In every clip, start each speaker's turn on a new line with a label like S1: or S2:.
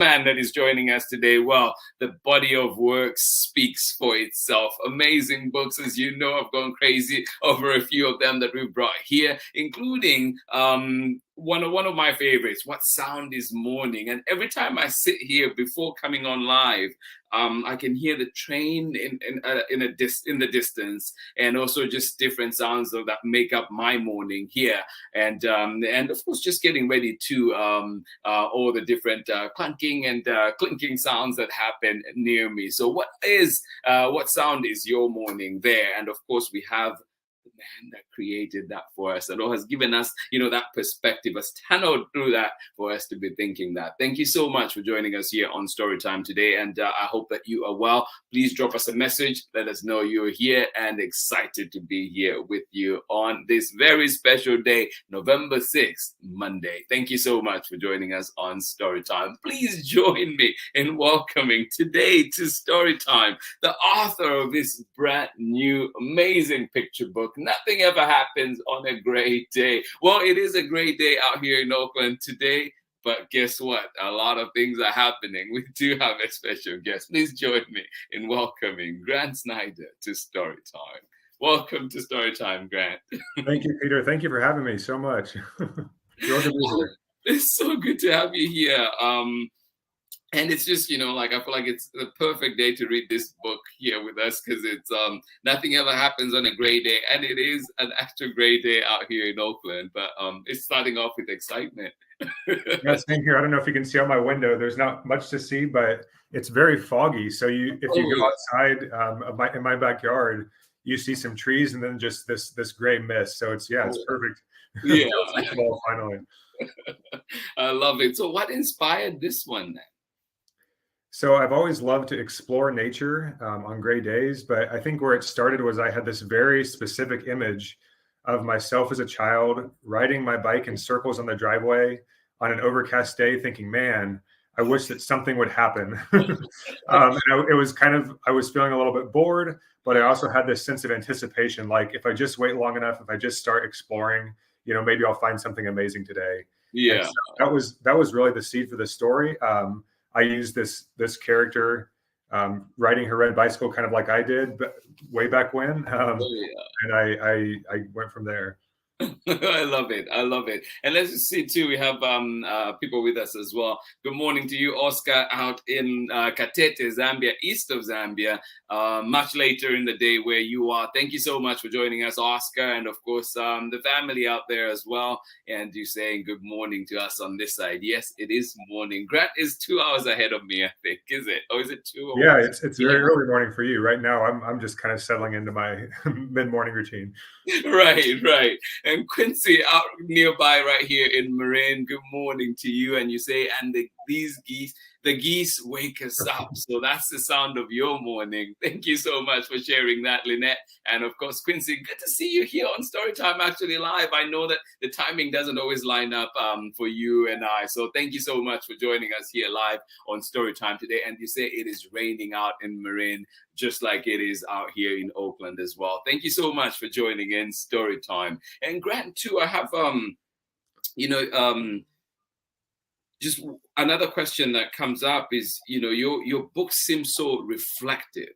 S1: man that is joining us today. Well, the body of work speaks for itself. Amazing books, as you know, I've gone crazy over a few of them that we've brought here, including one of my favorites, What Sound is Morning. And every time I sit here before coming on live, I can hear the train in the distance, and also just different sounds that make up my morning here, and of course just getting ready to all the different clunking and clinking sounds that happen near me. So what sound is your morning there? And of course we have the man that created that for us, and has given us, that perspective, has tunneled through that for us to be thinking that. Thank you so much for joining us here on Storytime today, and I hope that you are well. Please drop us a message, let us know you're here, and excited to be here with you on this very special day, November 6th, Monday. Thank you so much for joining us on Storytime. Please join me in welcoming today to Storytime the author of this brand new amazing picture book, Nothing Ever Happens on a Great Day. Well, it is a great day out here in Oakland today, but guess what? A lot of things are happening. We do have a special guest. Please join me in welcoming Grant SNIDER to Storytime. Welcome to Storytime, Grant.
S2: Thank you, Peter. Thank you for having me so much. Thrilled to be here.
S1: It's so good to have you here. And it's just, I feel like it's the perfect day to read this book here with us, because it's nothing ever happens on a great day. And it is an extra great day out here in Oakland, but it's starting off with excitement.
S2: Yeah, same here. I don't know if you can see out my window. There's not much to see, but it's very foggy. So if you go outside in my backyard, you see some trees and then just this gray mist. So it's perfect.
S1: Yeah.
S2: Finally.
S1: I love it. So what inspired this one then?
S2: So I've always loved to explore nature on gray days, but I think where it started was I had this very specific image of myself as a child riding my bike in circles on the driveway on an overcast day, thinking, man, I wish that something would happen. I was feeling a little bit bored, but I also had this sense of anticipation. Like, if I just wait long enough, if I just start exploring, maybe I'll find something amazing today.
S1: Yeah.
S2: So that was really the seed for the story. I used this character riding her red bicycle, kind of like I did, but way back when. And I went from there.
S1: I love it. I love it. And let's just see too, we have people with us as well. Good morning to you, Oscar, out in Katete, Zambia, east of Zambia, much later in the day where you are. Thank you so much for joining us, Oscar, and of course the family out there as well. And you saying good morning to us on this side. Yes, it is morning. Grant is 2 hours ahead of me, I think. Is it? Or is it 2
S2: hours? Yeah, it's very early morning for you. Right now, I'm just kind of settling into my mid-morning routine.
S1: Right. And Quincy out nearby right here in Marin, good morning to you. And you say, and the geese wake us up. So that's the sound of your morning. Thank you so much for sharing that, Lynette. And of course, Quincy, good to see you here on Storytime actually live. I know that the timing doesn't always line up for you and I. So thank you so much for joining us here live on Storytime today. And you say it is raining out in Marin, just like it is out here in Oakland as well. Thank you so much for joining in Storytime. And Grant, too, I have, just another question that comes up is, your book seems so reflective,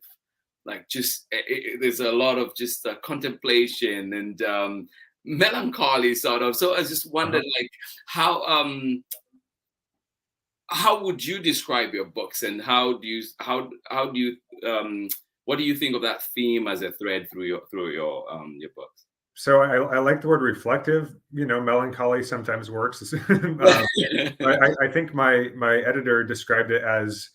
S1: like there's a lot of just contemplation and melancholy sort of. So I just wondered, like, how would you describe your books, and what do you think of that theme as a thread through your books?
S2: So I like the word reflective. Melancholy sometimes works. I think my editor described it as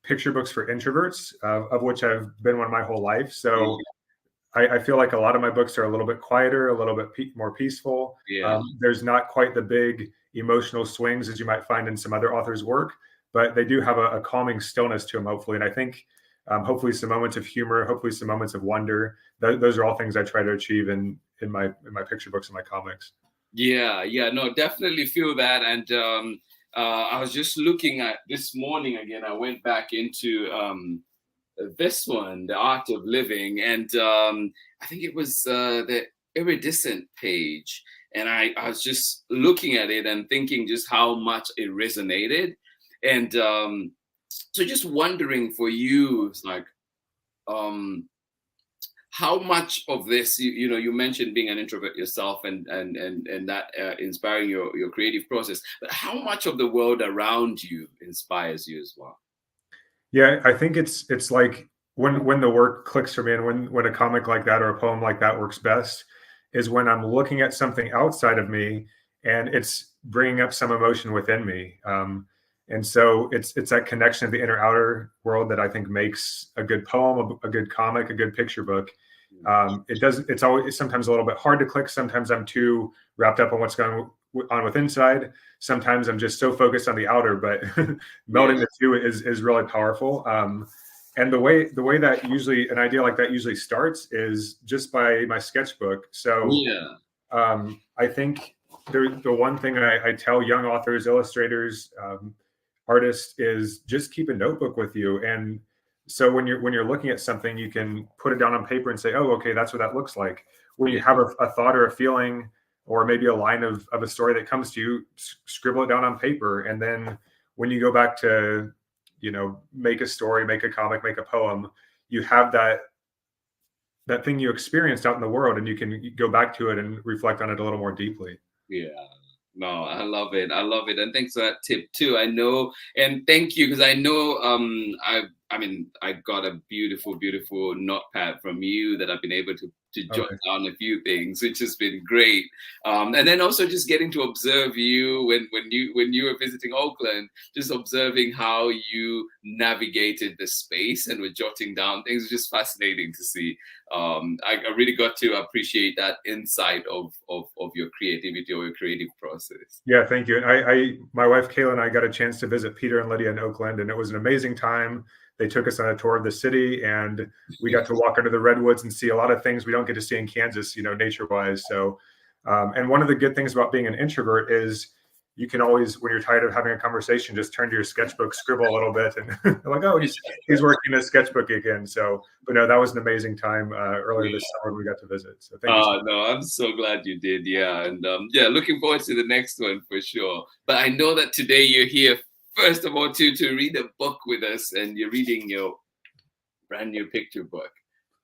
S2: picture books for introverts, of which I've been one my whole life. So I feel like a lot of my books are a little bit quieter, a little bit more peaceful.
S1: Yeah.
S2: There's not quite the big emotional swings as you might find in some other authors' work, but they do have a calming stillness to them, hopefully. And I think hopefully some moments of humor, hopefully some moments of wonder. Those are all things I try to achieve in my picture books and my comics.
S1: Yeah, no, definitely feel that. And I was just looking at this morning again. I went back into this one, The Art of Living, and I think it was the iridescent page. And I was just looking at it and thinking just how much it resonated. And so just wondering for you, it's like, how much of this, you know, you mentioned being an introvert yourself, and that inspiring your creative process, but how much of the world around you inspires you as well?
S2: Yeah, I think it's like when the work clicks for me, and when a comic like that or a poem like that works best is when I'm looking at something outside of me and it's bringing up some emotion within me. And so it's that connection of the inner outer world that I think makes a good poem, a good comic, a good picture book. It's always sometimes a little bit hard to click. Sometimes I'm too wrapped up on what's going on with inside. Sometimes I'm just so focused on the outer, but
S1: Yeah,
S2: melding the two is really powerful. And the way that usually an idea like that usually starts is just by my sketchbook. So
S1: yeah,
S2: I think the one thing I tell young authors, illustrators, artists is just keep a notebook with you. And so when you're looking at something, you can put it down on paper and say, oh, okay, that's what that looks like. When you
S1: yeah,
S2: have a thought or a feeling or maybe a line of a story that comes to you, scribble it down on paper. And then when you go back to, make a story, make a comic, make a poem, you have that thing you experienced out in the world, and you can go back to it and reflect on it a little more deeply.
S1: yeah. No, I love it. I love it. And thanks for that tip too. I know, and thank you, because I know I mean I got a beautiful, beautiful notepad from you that I've been able to jot
S2: Okay.
S1: down a few things, which has been great. And then also just getting to observe you when you were visiting Oakland, just observing how you navigated the space and were jotting down things, was just fascinating to see. I really got to appreciate that insight of your creativity or your creative process.
S2: Yeah, thank you. And my wife Kayla and I got a chance to visit Peter and Lydia in Oakland, and it was an amazing time. They took us on a tour of the city, and we got to walk under the redwoods and see a lot of things we don't get to see in Kansas, nature-wise. So, and one of the good things about being an introvert is you can always, when you're tired of having a conversation, just turn to your sketchbook, scribble a little bit, and they're like, oh, he's working his sketchbook again. So, but no, that was an amazing time earlier
S1: Yeah.
S2: this summer we got to visit. So thank you so much.
S1: No, I'm so glad you did. Yeah, and yeah, looking forward to the next one for sure. But I know that today you're here first of all to read a book with us, and you're reading your brand new picture book.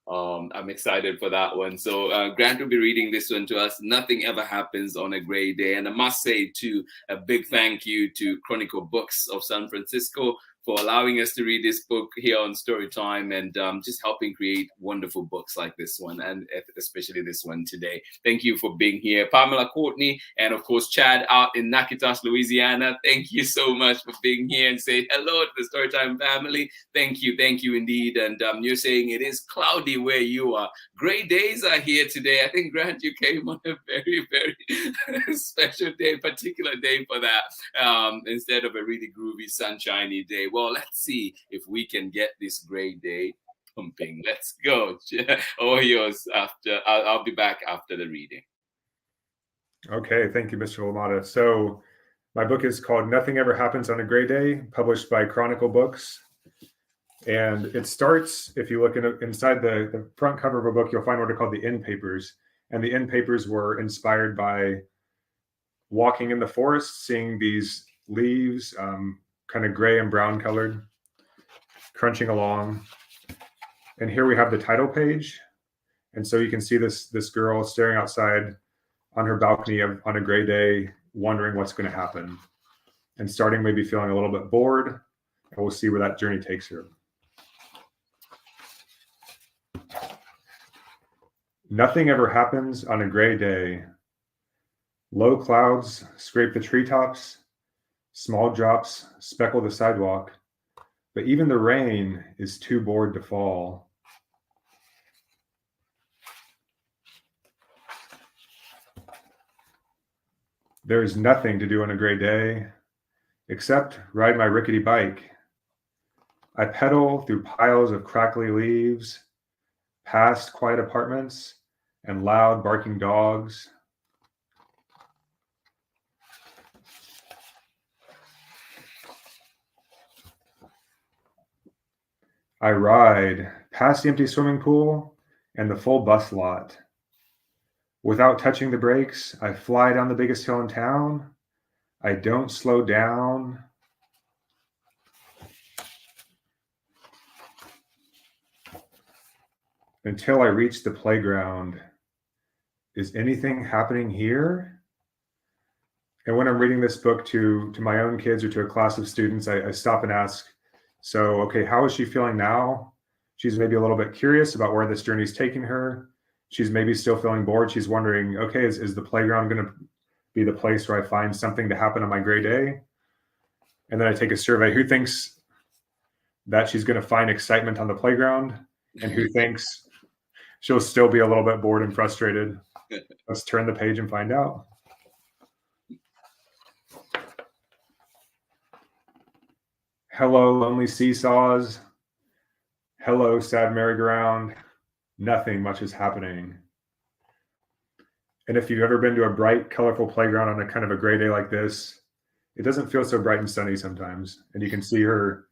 S1: I'm excited for that one. So Grant will be reading this one to us. Nothing ever happens on a gray day. And I must say too, a big thank you to Chronicle Books of San Francisco for allowing us to read this book here on Storytime, and just helping create wonderful books like this one, and especially this one today. Thank you for being here. Pamela Courtney, and of course, Chad out in Natchitoches, Louisiana. Thank you so much for being here and say hello to the Storytime family. Thank you indeed. And you're saying it is cloudy where you are. Gray days are here today. I think, Grant, you came on a very, very special day, particular day for that, instead of a really groovy, sunshiny day. Well, let's see if we can get this gray day pumping. Let's go. All yours after. I'll be back after the reading.
S2: Okay, thank you, Mr. Limata. So my book is called Nothing Ever Happens on a Gray Day, published by Chronicle Books. And it starts, if you look inside the front cover of a book, you'll find what are called the end papers. And the end papers were inspired by walking in the forest, seeing these leaves, kind of gray and brown colored, crunching along. And here we have the title page. And so you can see this girl staring outside on her balcony on a gray day, wondering what's going to happen, and starting maybe feeling a little bit bored. And we'll see where that journey takes her. Nothing ever happens on a gray day. Low clouds scrape the treetops, small drops speckle the sidewalk, but even the rain is too bored to fall. There is nothing to do on a gray day except ride my rickety bike. I pedal through piles of crackly leaves, past quiet apartments and loud barking dogs. I ride past the empty swimming pool and the full bus lot. Without touching the brakes, I fly down the biggest hill in town. I don't slow down. until I reach the playground. Is anything happening here? And when I'm reading this book to my own kids or to a class of students, I stop and ask, so, okay, how is she feeling now? She's maybe a little bit curious about where this journey is taking her. She's maybe still feeling bored. She's wondering, okay, is the playground going to be the place where I find something to happen on my gray day? And then I take a survey. Who thinks that she's going to find excitement on the playground? And who thinks she'll still be a little bit bored and frustrated? Let's turn the page and find out. Hello, lonely seesaws. Hello, sad merry-go-round. Nothing much is happening. And if you've ever been to a bright, colorful playground on a kind of a gray day like this, it doesn't feel so bright and sunny sometimes. And you can see her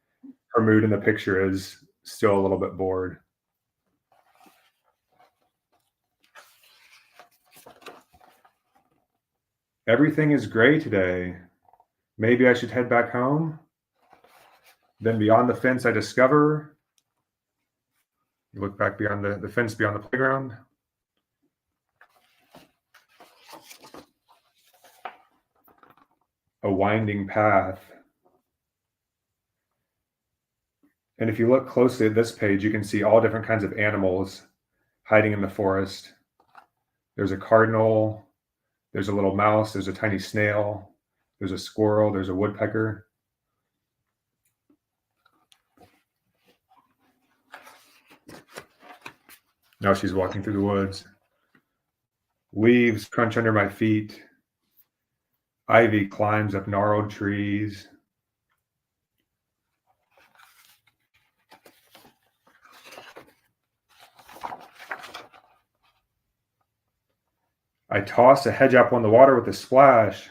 S2: mood in the picture is still a little bit bored. Everything is gray today. Maybe I should head back home. Then beyond the fence, I discover. You look back beyond the fence, beyond the playground. A winding path. And if you look closely at this page, you can see all different kinds of animals hiding in the forest. There's a cardinal, there's a little mouse, there's a tiny snail, there's a squirrel, there's a woodpecker. Now she's walking through the woods. Leaves crunch under my feet. Ivy climbs up gnarled trees. I toss a hedge apple in the water with a splash.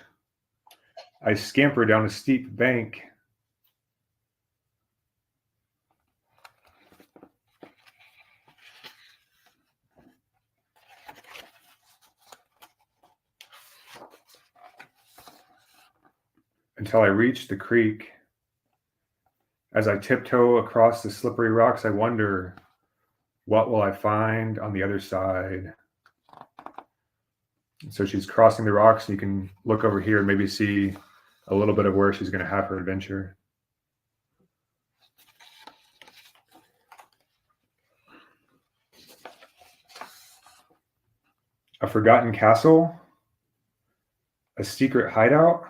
S2: I scamper down a steep bank. Until I reach the creek. As I tiptoe across the slippery rocks, I wonder, what will I find on the other side? So she's crossing the rocks, and you can look over here and maybe see a little bit of where she's going to have her adventure. A forgotten castle? A secret hideout?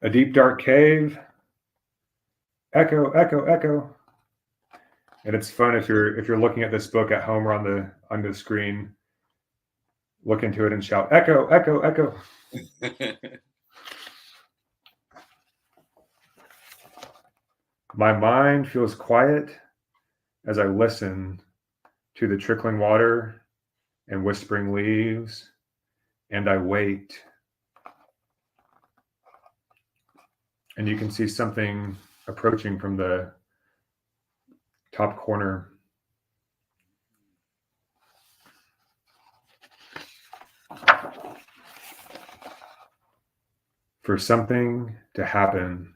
S2: A deep dark cave? Echo, echo, echo. And it's fun if you're looking at this book at home or on the screen, look into it and shout, echo, echo, echo. My mind feels quiet as I listen to the trickling water and whispering leaves, and I wait. And you can see something approaching from the top corner. For something to happen.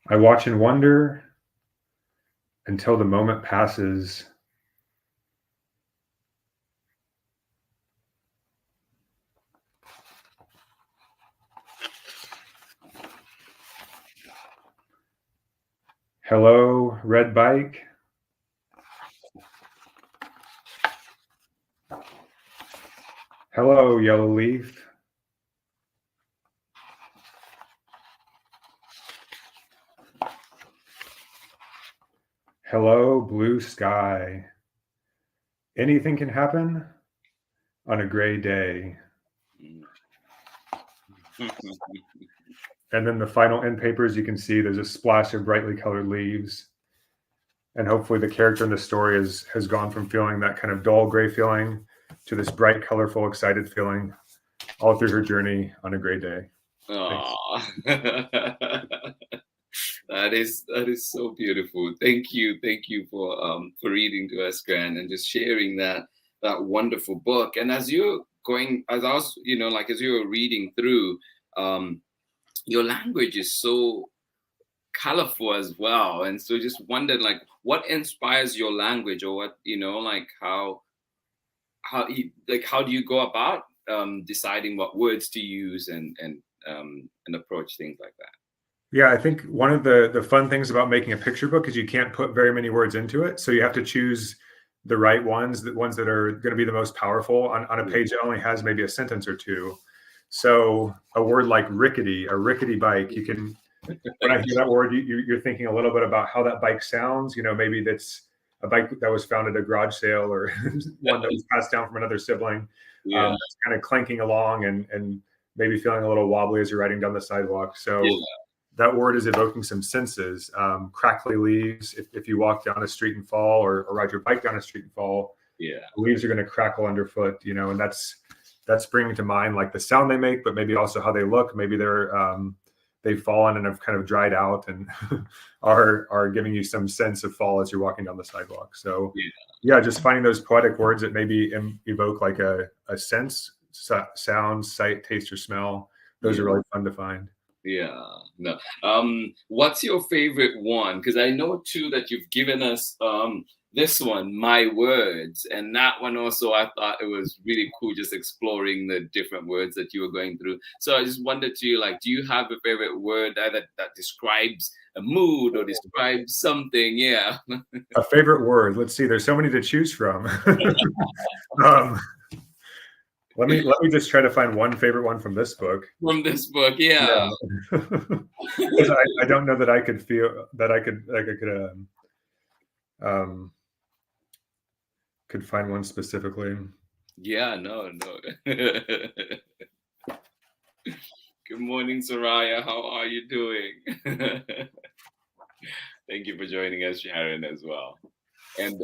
S2: I watch and wonder until the moment passes. Hello, red bike. Hello, yellow leaf. Hello, blue sky. Anything can happen on a gray day. And then the final end papers, you can see there's a splash of brightly colored leaves. And hopefully the character in the story has gone from feeling that kind of dull gray feeling to this bright, colorful, excited feeling all through her journey on a gray day.
S1: Aww. That is so beautiful. Thank you for reading to us, Grant, and just sharing that wonderful book. And as you're going, as I was, like as you were reading through, your language is so colorful as well, and so just wondered like what inspires your language, or what like how do you go about deciding what words to use and approach things like that?
S2: Yeah, I think one of the fun things about making a picture book is you can't put very many words into it. So you have to choose the right ones, the ones that are going to be the most powerful on a page that only has maybe a sentence or two. So a word like rickety, a rickety bike, you can, when I hear that word, you're thinking a little bit about how that bike sounds. Maybe that's a bike that was found at a garage sale, or one that was passed down from another sibling. That's kind of clanking along and maybe feeling a little wobbly as you're riding down the sidewalk. So that word is evoking some senses. Crackly leaves. If you walk down a street and fall, or ride your bike down a street and fall, the leaves are going to crackle underfoot. And that's bringing to mind like the sound they make, but maybe also how they look. Maybe they've fallen and have kind of dried out and are giving you some sense of fall as you're walking down the sidewalk. So just finding those poetic words that maybe evoke like a sense, sound, sight, taste, or smell. Those are really fun to find.
S1: No. What's your favorite one? Because I know too that you've given us this one, My Words, and that one also I thought it was really cool, just exploring the different words that you were going through. So I just wondered to you, like, do you have a favorite word that describes a mood or describes something?
S2: A favorite word. Let's see. There's so many to choose from. Let me just try to find one favorite one from this book.
S1: Because
S2: I don't know that I could feel that I could find one specifically.
S1: No. Good morning, Soraya. How are you doing? Thank you for joining us, Sharon, as well. And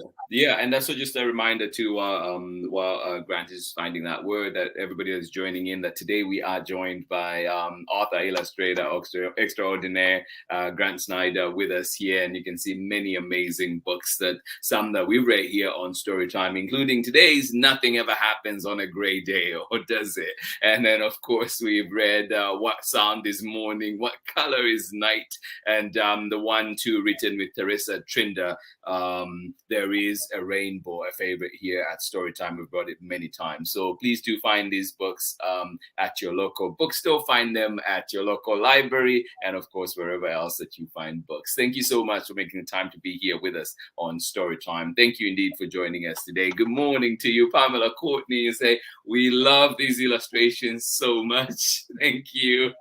S1: that's just a reminder too, while Grant is finding that word, that everybody is joining in, that today we are joined by author, illustrator extraordinaire, Grant SNIDER with us here, and you can see many amazing books, some that we read here on Storytime, including today's Nothing Ever Happens on a Gray Day, or Does It? And then of course we've read What Sound is Morning, What Color is Night, and the one too written with Teresa Trinder, There Is a Rainbow, a favorite here at Storytime. We've brought it many times. So please do find these books at your local bookstore, find them at your local library, and of course, wherever else that you find books. Thank you so much for making the time to be here with us on Storytime. Thank you indeed for joining us today. Good morning to you, Pamela Courtney. You say, we love these illustrations so much. Thank you.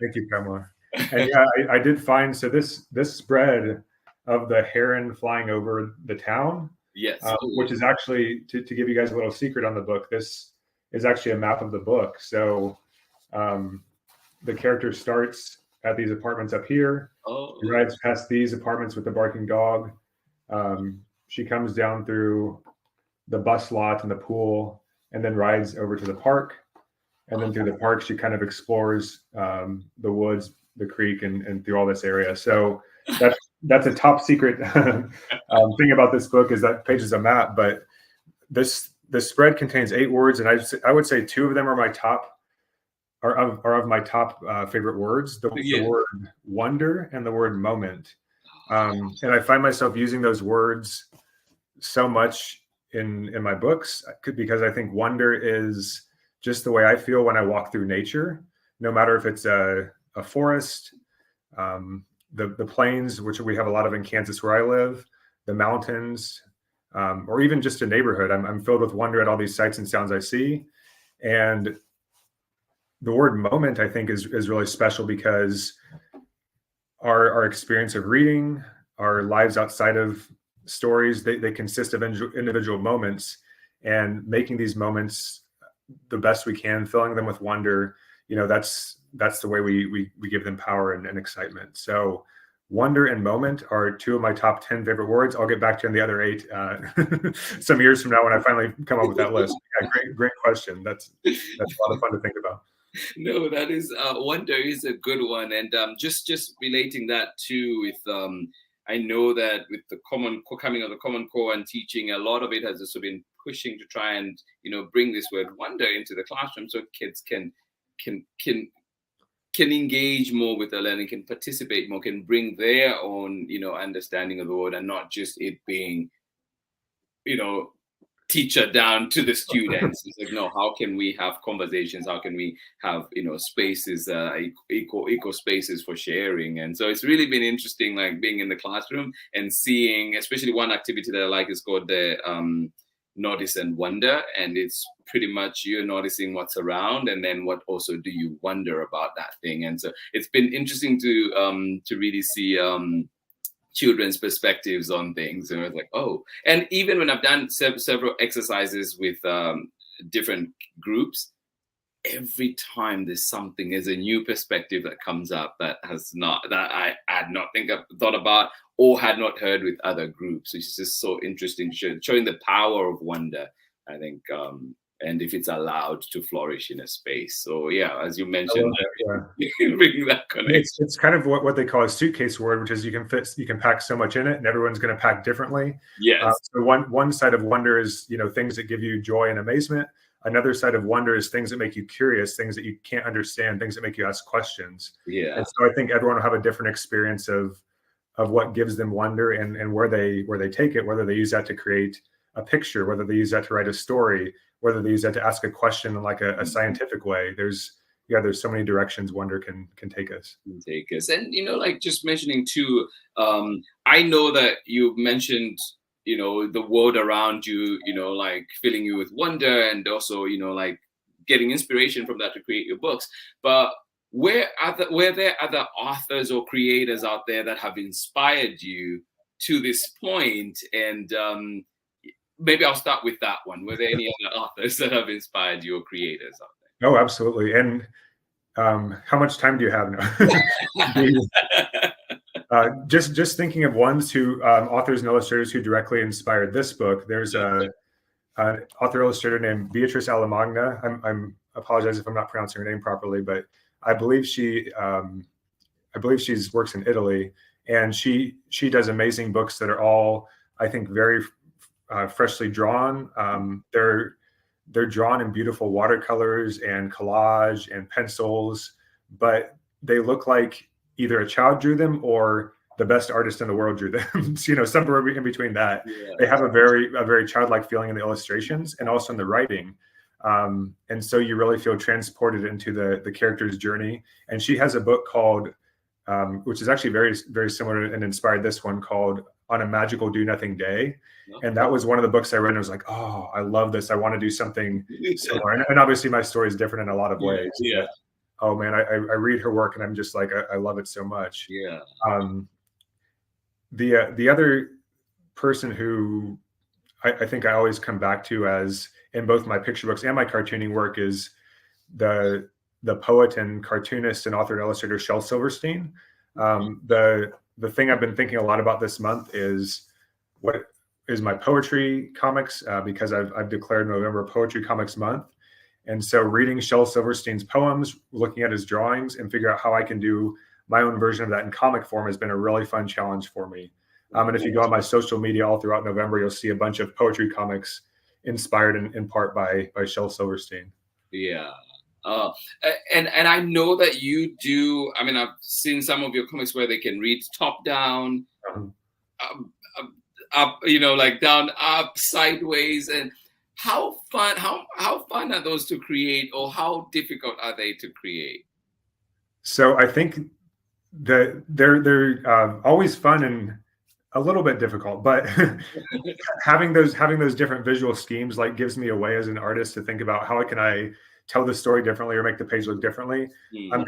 S2: Thank you, Pamela. And I did find, so this spread of the heron flying over the town, which is actually, to give you guys a little secret on the book, this is actually a map of the book. So the character starts at these apartments up here. She rides past these apartments with the barking dog. She comes down through the bus lot and the pool, and then rides over to the park. And then through the park, she kind of explores the woods, the creek, and through all this area. So that's a top secret thing about this book, is that page is a map, but this spread contains 8 words, and I would say 2 of them are my top, are of my top favorite words. The word wonder and the word moment, and I find myself using those words so much in my books, because I think wonder is just the way I feel when I walk through nature, no matter if it's a forest, the plains, which we have a lot of in Kansas where I live, the mountains, or even just a neighborhood. I'm filled with wonder at all these sights and sounds I see. And the word moment, I think, is really special, because our experience of reading, our lives outside of stories, they consist of individual moments, and making these moments the best we can, filling them with wonder, that's the way we give them power and excitement. So wonder and moment are 2 of my top 10 favorite words. I'll get back to you on the other 8 some years from now when I finally come up with that list. Yeah, great question. That's a lot of fun to think about.
S1: No, that is wonder is a good one, and just relating that too with I know that with the common coming of the Common Core and teaching, a lot of it has also been pushing to try and bring this word wonder into the classroom so kids can can can engage more with the learning, can participate more, can bring their own understanding of the word, and not just it being you know teacher down to the students. It's like, no, how can we have conversations? How can we have spaces, equal spaces for sharing? And so it's really been interesting, like being in the classroom and seeing, especially one activity that I like is called the notice and wonder, and it's pretty much you're noticing what's around, and then what also do you wonder about that thing. And so it's been interesting to really see children's perspectives on things, and it's like, oh. And even when I've done several exercises with different groups, every time there's a new perspective that comes up that I had not thought about or had not heard with other groups, which is just so interesting, showing the power of wonder, I think, and if it's allowed to flourish in a space. So yeah, as you mentioned, bringing that connection.
S2: It's kind of what they call a suitcase word, which is you can pack so much in it, and everyone's going to pack differently.
S1: Yes.
S2: So one side of wonder is things that give you joy and amazement. Another side of wonder is things that make you curious, things that you can't understand, things that make you ask questions.
S1: Yeah.
S2: And so I think everyone will have a different experience of what gives them wonder, and where they take it, whether they use that to create a picture, whether they use that to write a story, whether they use that to ask a question in like a scientific way. There's so many directions wonder can take us.
S1: And like just mentioning too, I know that you mentioned the world around you, like filling you with wonder, and also like getting inspiration from that to create your books. But were there other authors or creators out there that have inspired you to this point? And maybe I'll start with that one. Were there any other authors that have inspired you or creators out there?
S2: Oh, absolutely. And how much time do you have now? Just thinking of ones who authors and illustrators who directly inspired this book. There's an author illustrator named Beatrice Alamagna. I'm apologize if I'm not pronouncing her name properly, but I believe she's works in Italy, and she does amazing books that are all, I think, very freshly drawn. They're drawn in beautiful watercolors and collage and pencils, but they look like either a child drew them or the best artist in the world drew them. Somewhere in between that. Yeah. They have a very childlike feeling in the illustrations and also in the writing. And so you really feel transported into the character's journey. And she has a book called, which is actually very, very similar and inspired this one, called On a Magical Do Nothing Day. And that was one of the books I read, and I was like, oh, I love this. I want to do something similar. And obviously my story is different in a lot of ways.
S1: Yeah.
S2: But, oh man, I read her work and I'm just like, I love it so much.
S1: Yeah.
S2: The other person who I think I always come back to, as in both my picture books and my cartooning work, is the poet and cartoonist and author and illustrator Shel Silverstein. The thing I've been thinking a lot about this month is what is my poetry comics, because I've declared November Poetry Comics Month. And so reading Shel Silverstein's poems, looking at his drawings, and figure out how I can do my own version of that in comic form has been a really fun challenge for me. And if you go on my social media all throughout November, you'll see a bunch of poetry comics inspired in part by Shel Silverstein.
S1: Yeah. And I know that you do. I mean, I've seen some of your comics where they can read top down, up, like down, up, sideways. And how fun are those to create, or how difficult are they to create?
S2: So I think that they're always fun and a little bit difficult, but having those different visual schemes like gives me a way as an artist to think about how can I tell the story differently or make the page look differently. I'm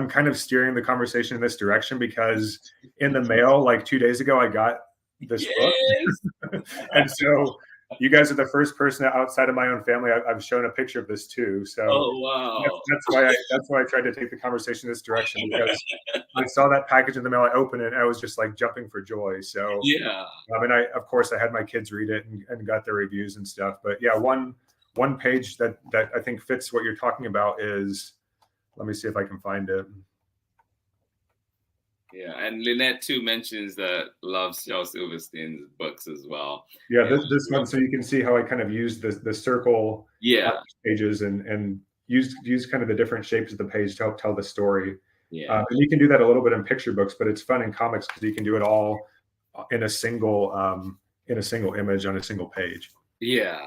S2: kind of steering the conversation in this direction, because in the mail like 2 days ago I got this book. And so you guys are the first person outside of my own family I've shown a picture of this to. So
S1: wow.
S2: That's why I tried to take the conversation this direction, because I saw that package in the mail, I opened it, and I was just like jumping for joy. So
S1: yeah.
S2: And I had my kids read it and got their reviews and stuff. But yeah, one page that I think fits what you're talking about is Let me see if I can find it.
S1: Yeah, and Lynette too mentions that loves Charles Silverstein's books as well.
S2: Yeah, this one, so you can see how I kind of used the circle pages and use kind of the different shapes of the page to help tell the story.
S1: Yeah,
S2: and you can do that a little bit in picture books, but it's fun in comics because you can do it all in a single image on a single page.
S1: Yeah.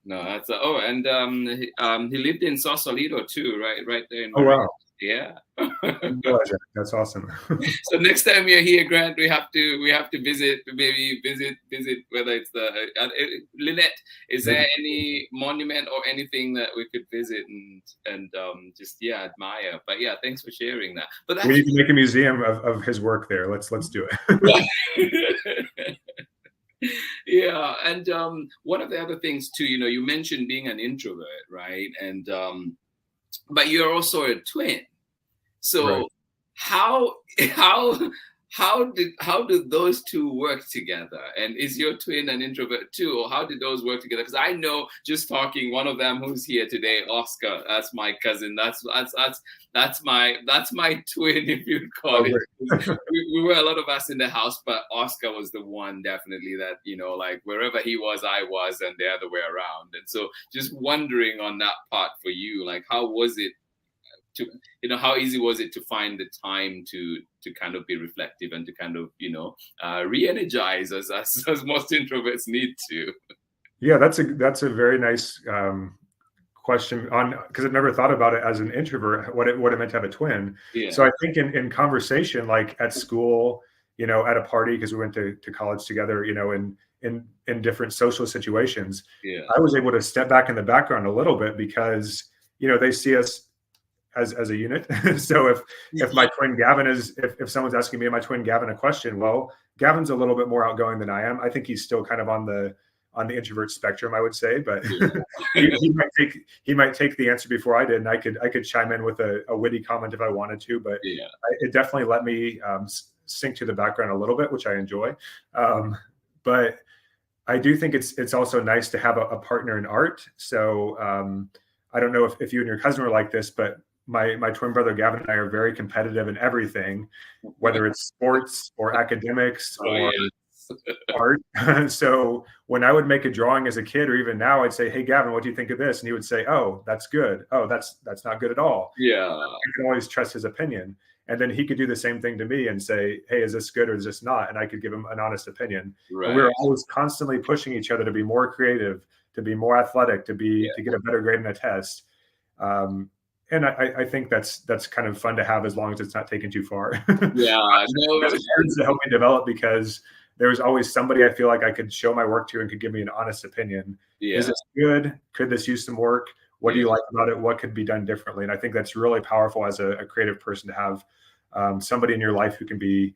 S1: No, that's and he lived in Sausalito too, right there in
S2: Wow.
S1: Yeah.
S2: That's awesome.
S1: So next time you're here, Grant, we have to visit, maybe visit whether it's the Lynette. Is there any monument or anything that we could visit and just admire? But yeah, thanks for sharing that. But
S2: we need to make a museum of his work there. Let's do
S1: it. Yeah, and one of the other things too, you mentioned being an introvert, right? And but you're also a twin. So how did those two work together? And is your twin an introvert too, or how did those work together? Because I know, just talking, one of them who's here today, Oscar, that's my cousin. That's my twin, if you'd call it. We were a lot of us in the house, but Oscar was the one definitely that, like wherever he was, I was, and the other way around. And so just wondering on that part for you, like how was it how easy was it to find the time to kind of be reflective and to kind of re-energize as most introverts need to?
S2: Yeah, that's a very nice question, on because I've never thought about it as an introvert, what it meant to have a twin. So I think in conversation, like at school, at a party, because we went to college together, in different social situations, I was able to step back in the background a little bit because they see us as a unit. So if my twin Gavin if someone's asking me and my twin Gavin a question, well, Gavin's a little bit more outgoing than I am. I think he's still kind of on the introvert spectrum, I would say, but he might take the answer before I did, and I could chime in with a witty comment if I wanted to, but it definitely let me sink to the background a little bit, which I enjoy. But I do think it's also nice to have a partner in art. So I don't know if you and your cousin were like this, but my twin brother Gavin and I are very competitive in everything, whether it's sports or academics or art. So when I would make a drawing as a kid, or even now, I'd say, "Hey Gavin, what do you think of this?" And he would say, "Oh, that's good. Oh, that's not good at all."
S1: Yeah,
S2: I can always trust his opinion. And then he could do the same thing to me and say, "Hey, is this good or is this not?" And I could give him an honest opinion. And we were always constantly pushing each other to be more creative, to be more athletic, to get a better grade in a test. And I think that's kind of fun to have, as long as it's not taken too far.
S1: Yeah,
S2: to help me develop, because there was always somebody I feel like I could show my work to and could give me an honest opinion. Is this good? Could this use some work? What do you like about it? What could be done differently? And I think that's really powerful as a creative person, to have somebody in your life who can be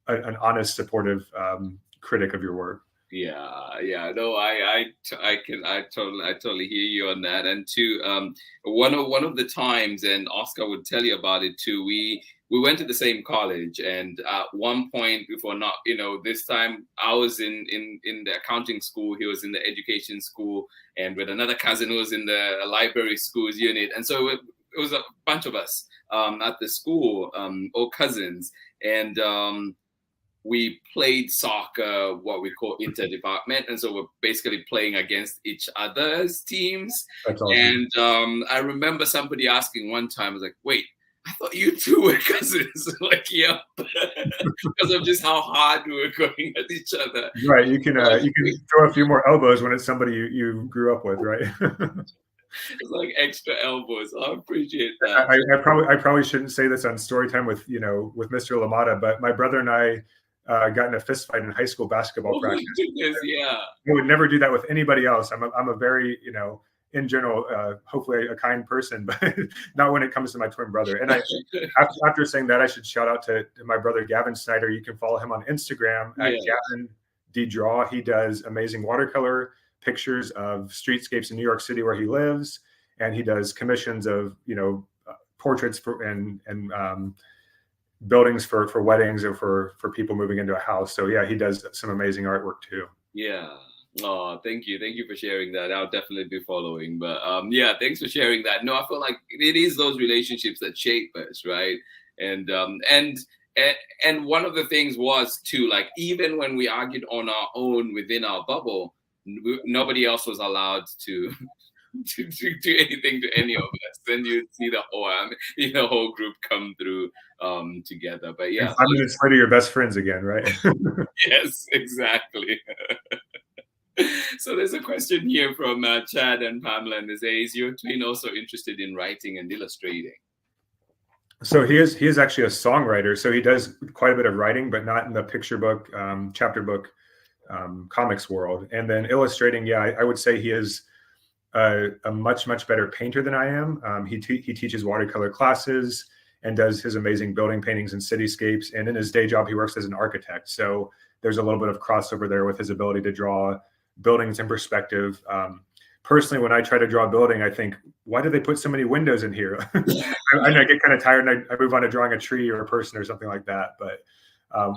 S2: an honest, supportive critic of your work.
S1: Yeah. No, I totally hear you on that. And too, one of the times, and Oscar would tell you about it too, we went to the same college, and at one point, before not, this time I was in the accounting school, he was in the education school, and with another cousin who was in the library schools unit. And so it was a bunch of us at the school, all cousins, and we played soccer, what we call interdepartment. And so we're basically playing against each other's teams.
S2: That's awesome.
S1: And I remember somebody asking one time, I was like, "Wait, I thought you two were cousins." Like, yeah, because of just how hard we were going at each other.
S2: Right. You can throw a few more elbows when it's somebody you grew up with, right?
S1: It's like extra elbows. I appreciate that.
S2: I probably shouldn't say this on Storytime with Mr. Limata, but my brother and I got in a fist fight in high school basketball practice.
S1: Yeah.
S2: I would never do that with anybody else. I'm a very, in general, hopefully a kind person, but not when it comes to my twin brother. And after saying that, I should shout out to my brother, Gavin SNIDER. You can follow him on Instagram at Gavin D Draw. He does amazing watercolor pictures of streetscapes in New York City where he lives. And he does commissions of, portraits and buildings for weddings or for people moving into a house. So yeah, he does some amazing artwork too.
S1: Yeah. Oh, thank you. Thank you for sharing that. I'll definitely be following. But yeah, thanks for sharing that. No, I feel like it is those relationships that shape us, right? And and one of the things was too, like even when we argued on our own within our bubble, nobody else was allowed to to do anything to any of us. Then you'd see the whole the whole group come through together. But
S2: And
S1: yeah,
S2: 5 minutes later, you're best friends again, right?
S1: yes, exactly. So there's a question here from Chad and Pamela, and they say, "Is your twin also interested in writing and illustrating?"
S2: So he is actually a songwriter. So he does quite a bit of writing, but not in the picture book, chapter book, comics world. And then illustrating, yeah, I would say he is a much better painter than I am. He teaches watercolor classes and does his amazing building paintings and cityscapes. And in his day job, he works as an architect. So there's a little bit of crossover there with his ability to draw buildings in perspective. Personally, when I try to draw a building, I think, why do they put so many windows in here? I get kind of tired and I move on to drawing a tree or a person or something like that. But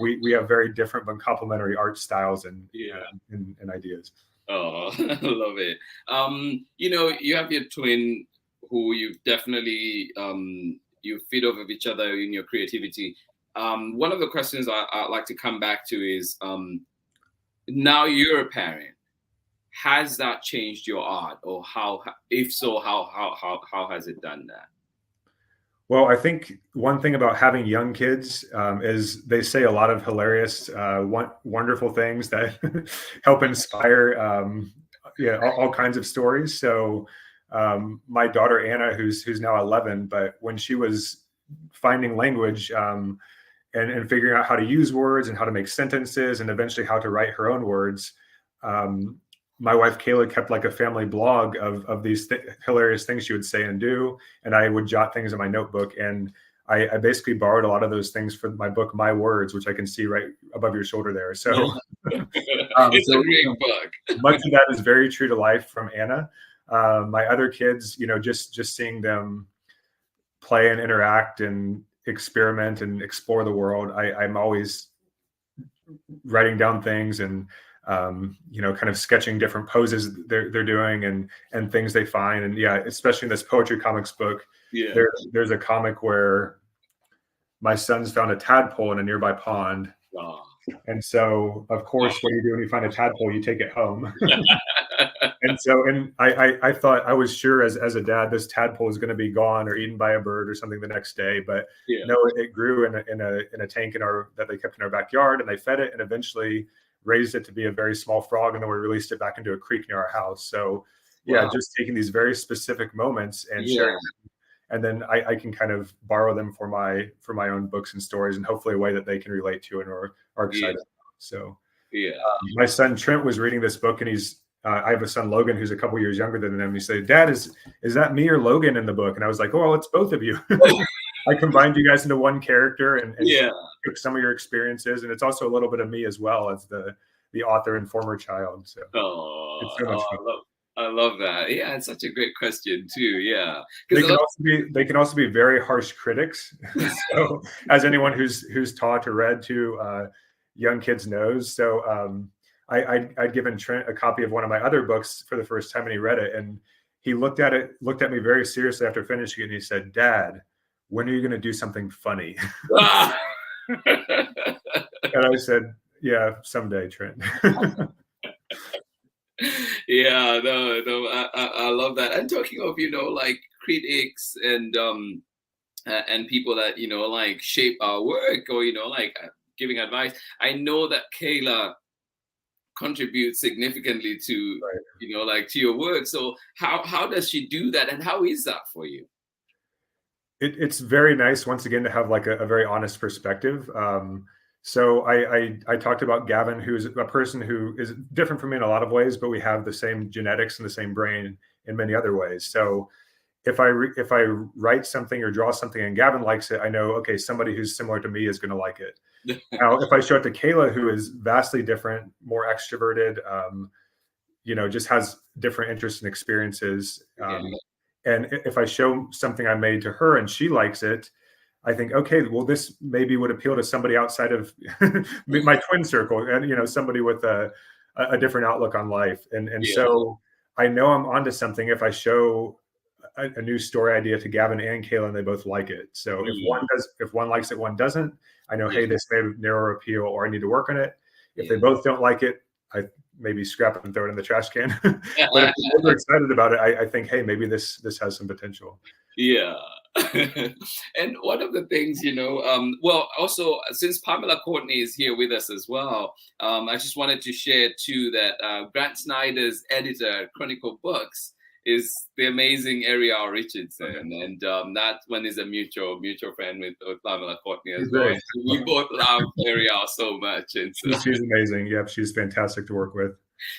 S2: we have very different but complementary art styles and ideas.
S1: Oh, I love it. You have your twin who you've definitely you feed off of each other in your creativity. One of the questions I'd like to come back to is now you're a parent. Has that changed your art, or how? If so, how has it done that?
S2: Well, I think one thing about having young kids is they say a lot of hilarious, wonderful things that help inspire, all kinds of stories. So my daughter Anna, who's now 11, but when she was finding language and figuring out how to use words and how to make sentences and eventually how to write her own words, my wife Kayla kept like a family blog of these hilarious things she would say and do, and I would jot things in my notebook. And I basically borrowed a lot of those things for my book, My Words, which I can see right above your shoulder there. So
S1: It's a great book.
S2: Much of that is very true to life from Anna. My other kids, just seeing them play and interact and experiment and explore the world. I'm always writing down things and kind of sketching different poses they're doing and things they find. And yeah, especially in this poetry comics book, there's a comic where my sons found a tadpole in a nearby pond.
S1: Oh.
S2: And so, of course, what do you do when you find a tadpole? You take it home. And I thought, I was sure as a dad, this tadpole is going to be gone or eaten by a bird or something the next day. But no, it grew in a tank that they kept in our backyard, and they fed it and eventually raised it to be a very small frog, and then we released it back into a creek near our house. So just taking these very specific moments and sharing them, and then I can kind of borrow them for my own books and stories, and hopefully a way that they can relate to and are excited about. So my son Trent was reading this book, and I have a son Logan who's a couple years younger than him, and he said, "Dad, is that me or Logan in the book?" And I was like, "Oh, well, it's both of you." I combined you guys into one character and took some of your experiences, and it's also a little bit of me as well as the author and former child. So it's so much fun.
S1: I love that. Yeah, it's such a great question too. Yeah,
S2: they can also be very harsh critics. So as anyone who's taught or read to young kids knows. So I'd given Trent a copy of one of my other books for the first time, and he read it, and he looked at me very seriously after finishing it, and he said, "Dad, when are you going to do something funny?" And I said, "Yeah, someday, Trent."
S1: Yeah, no, I love that. And talking of, like critics and people that, like shape our work or, like giving advice. I know that Kayla contributes significantly to, like to your work. So how does she do that? And how is that for you?
S2: It's very nice, once again, to have like a very honest perspective. So I talked about Gavin, who's a person who is different from me in a lot of ways, but we have the same genetics and the same brain in many other ways. So if I write something or draw something and Gavin likes it, I know, okay, somebody who's similar to me is going to like it. Now, if I show it to Kayla, who is vastly different, more extroverted, just has different interests and experiences. And if I show something I made to her and she likes it, I think, okay, well, this maybe would appeal to somebody outside of my twin circle, and somebody with a a different outlook on life. And
S1: Yeah.
S2: so I know I'm onto something if I show a new story idea to Gavin and Kayla, and they both like it. So if one likes it, one doesn't, I know, hey, this may have narrower appeal, or I need to work on it. If they both don't like it, I maybe scrap it and throw it in the trash can. But if they're excited about it, I think, hey, maybe this has some potential.
S1: Yeah. And one of the things, well, also, since Pamela Courtney is here with us as well, I just wanted to share too that Grant Snider's editor at Chronicle Books is the amazing Ariel Richardson, and that one is a mutual friend with Pamela Courtney as well. We both love Ariel so much, and so.
S2: She's amazing. Yep, she's fantastic to work with.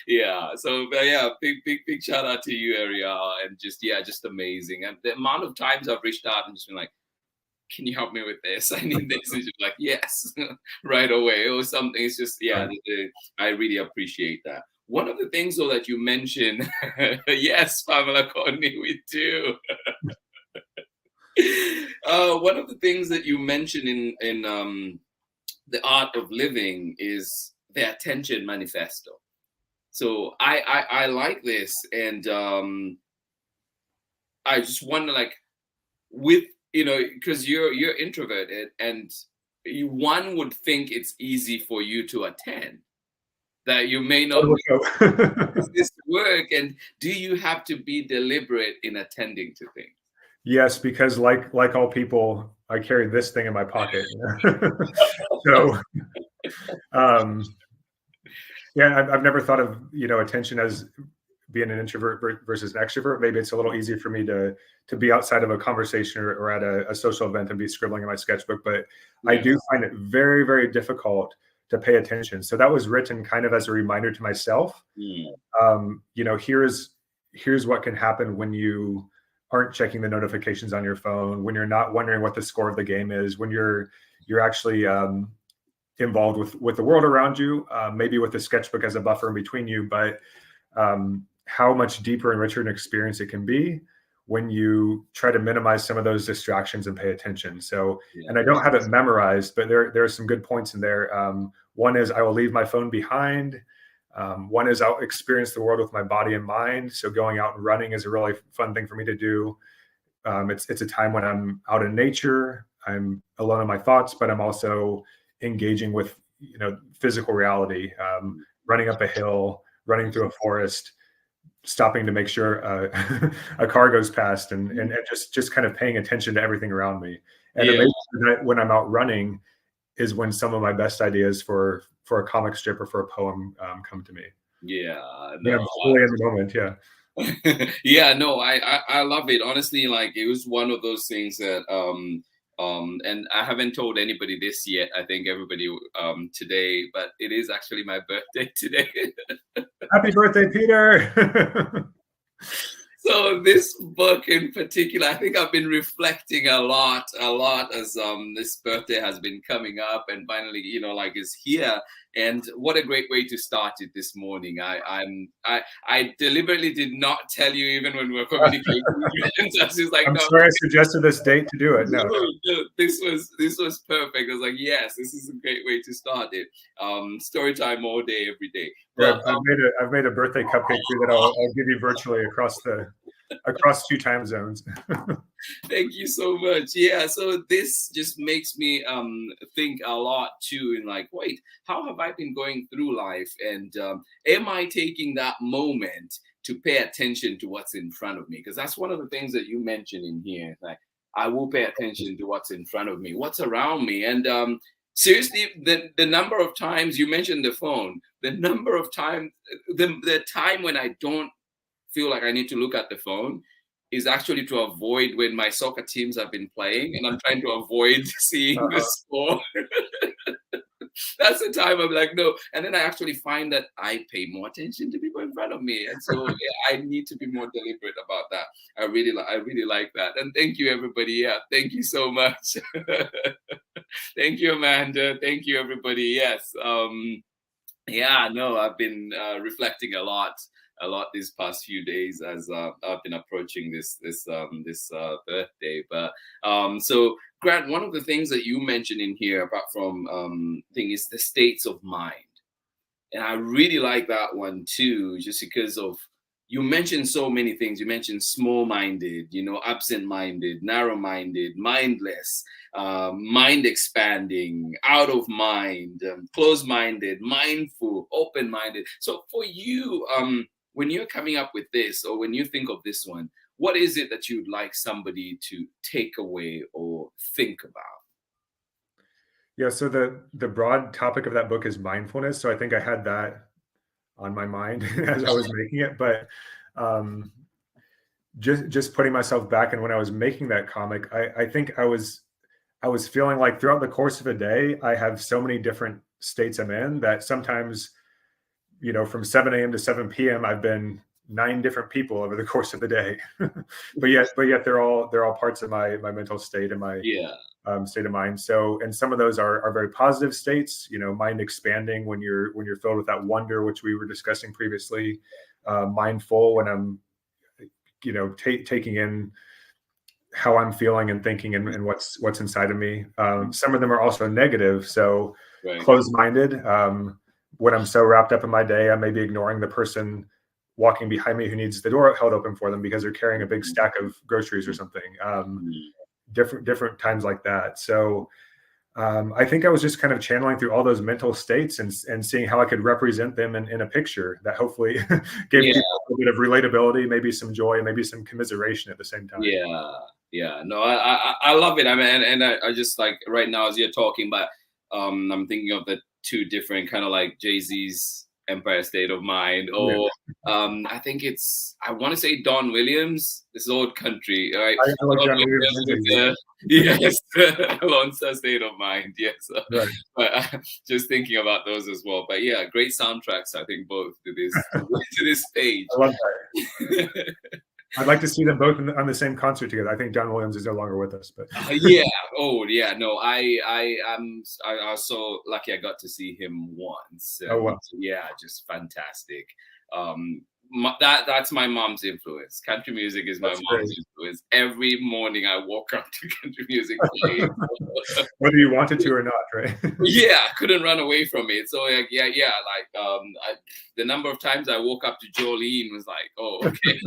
S1: Yeah, so yeah, big shout out to you, Ariel, and just amazing. And the amount of times I've reached out and just been like, can you help me with this? I need this. And she's like, yes, right away, or something. It's just, I really appreciate that. One of the things though that you mentioned, yes, Pamela Courtney, we do. One of the things that you mentioned in the art of living is the attention manifesto. So I like this, and I just wonder, like, with because you're introverted, and one would think it's easy for you to attend, that you may not this work, and do you have to be deliberate in attending to things?
S2: Yes, because like all people, I carry this thing in my pocket. So yeah, I've never thought of attention as being an introvert versus an extrovert. Maybe it's a little easier for me to be outside of a conversation or at a social event and be scribbling in my sketchbook. But I do find it very, very difficult to pay attention. So that was written kind of as a reminder to myself. Here's what can happen when you aren't checking the notifications on your phone, when you're not wondering what the score of the game is, when you're actually involved with the world around you, maybe with the sketchbook as a buffer in between you, but how much deeper and richer an experience it can be when you try to minimize some of those distractions and pay attention. So, and I don't have it memorized, but there are some good points in there. One is I will leave my phone behind. One is I'll experience the world with my body and mind. So going out and running is a really fun thing for me to do. It's a time when I'm out in nature. I'm alone in my thoughts, but I'm also engaging with physical reality, running up a hill, running through a forest, stopping to make sure a car goes past, and just kind of paying attention to everything around me. And amazing that when I'm out running is when some of my best ideas for a comic strip or for a poem come to me. I'm fully in the moment.
S1: I love it. Honestly, like, it was one of those things that and I haven't told anybody this yet. I think everybody today, but it is actually my birthday today.
S2: Happy birthday, Peter.
S1: So this book in particular, I think I've been reflecting a lot as this birthday has been coming up, and finally, is here. And what a great way to start it this morning. I deliberately did not tell you even when we were communicating.
S2: I'm sorry I suggested this date to do it. No,
S1: this was perfect. I was like, yes, this is a great way to start it. Story time all day, every day.
S2: But, I've made a birthday cupcake too that I'll give you virtually across 2 time zones.
S1: Thank you so much. Yeah, so this just makes me think a lot too, in like, wait, how have I been going through life, and am I taking that moment to pay attention to what's in front of me? Because that's one of the things that you mentioned in here. Like, I will pay attention to what's in front of me, what's around me. And seriously, the number of times you mentioned the phone, the number of times, the time when I don't feel like I need to look at the phone is actually to avoid when my soccer teams have been playing, and I'm trying to avoid seeing the score. That's the time I'm like, no. And then I actually find that I pay more attention to people in front of me. And so I need to be more deliberate about that. I really like that. And thank you, everybody. Yeah, thank you so much. Thank you, Amanda. Thank you, everybody. Yes. I've been reflecting a lot these past few days as I've been approaching this birthday. But so Grant, one of the things that you mentioned in here, apart from thing, is the states of mind. And I really like that one too, just because of you mentioned so many things. You mentioned small-minded, absent-minded, narrow-minded, mindless, mind expanding, out of mind, closed-minded, mindful, open-minded. So for you, when you're coming up with this, or when you think of this one, what is it that you'd like somebody to take away or think about?
S2: Yeah, so the broad topic of that book is mindfulness. So I think I had that on my mind as I was making it. But um, just putting myself back, and when I was making that comic, I think I was feeling like throughout the course of a day, I have so many different states I'm in that sometimes, from 7 a.m. to 7 p.m., I've been 9 different people over the course of the day. but yet they're all parts of my mental state and my
S1: Yeah.
S2: state of mind. So, and some of those are very positive states, mind expanding when you're filled with that wonder, which we were discussing previously, mindful when I'm, taking in how I'm feeling and thinking and what's inside of me. Some of them are also negative. So
S1: Right.
S2: closed-minded, when I'm so wrapped up in my day, I may be ignoring the person walking behind me who needs the door held open for them because they're carrying a big stack of groceries or something. Different times like that. So I think I was just kind of channeling through all those mental states and seeing how I could represent them in a picture that hopefully gave people a bit of relatability, maybe some joy, maybe some commiseration at the same time.
S1: Yeah. No, I love it. I mean, and I just like right now as you're talking, but I'm thinking of the two different kind of like Jay-Z's Empire State of Mind, or I think I want to say Don Williams, this old country, right?
S2: I like
S1: Don
S2: John
S1: Williams with
S2: Williams.
S1: yes, Alonso State of Mind, yes.
S2: Right.
S1: But just thinking about those as well. But yeah, great soundtracks, I think, both to this to this page.
S2: I love that. I'd like to see them both on the same concert together. I think John Williams is no longer with us, but
S1: yeah. Oh, yeah. No, I was so lucky I got to see him once.
S2: Oh, wow.
S1: Yeah, just fantastic. That's my mom's influence. Country music is my mom's influence. Every morning I walk up to country music playing.
S2: Whether you wanted to or not, right?
S1: Yeah, I couldn't run away from it. So like, the number of times I woke up to Jolene was like, oh, okay.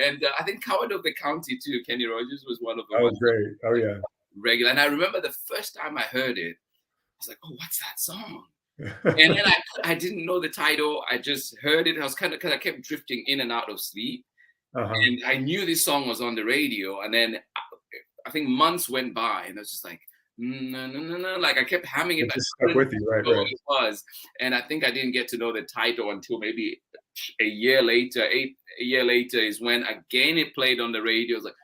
S1: And I think Coward of the County too, Kenny Rogers was one of the ones.
S2: Great. Oh yeah.
S1: Regular. And I remember the first time I heard it, I was like, oh, what's that song? And then I didn't know the title. I just heard it. I was because I kept drifting in and out of sleep. And I knew this song was on the radio. And then I think months went by and I was just like, no. Like I kept humming it.
S2: It just stuck with you, right?
S1: It was. And I think I didn't get to know the title until maybe a year later. A year later is when again it played on the radio. I was like,